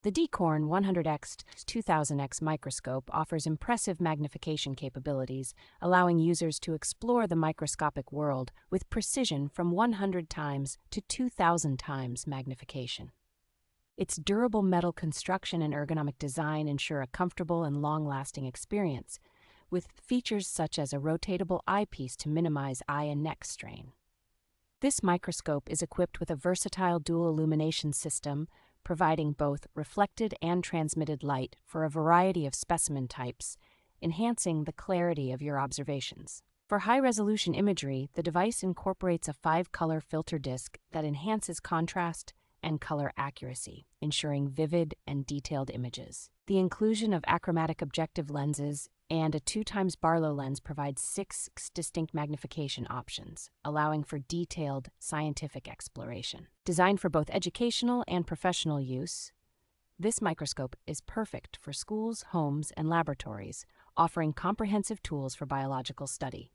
The Dcorn 100X-2000X Microscope offers impressive magnification capabilities, allowing users to explore the microscopic world with precision from 100 times to 2,000 times magnification. Its durable metal construction and ergonomic design ensure a comfortable and long-lasting experience, with features such as a rotatable eyepiece to minimize eye and neck strain. This microscope is equipped with a versatile dual illumination system, providing both reflected and transmitted light for a variety of specimen types, enhancing the clarity of your observations. For high-resolution imagery, the device incorporates a 5-color filter disc that enhances contrast and color accuracy, ensuring vivid and detailed images. The inclusion of achromatic objective lenses and a 2x Barlow lens provides 6 distinct magnification options, allowing for detailed scientific exploration. Designed for both educational and professional use, this microscope is perfect for schools, homes, and laboratories, offering comprehensive tools for biological study.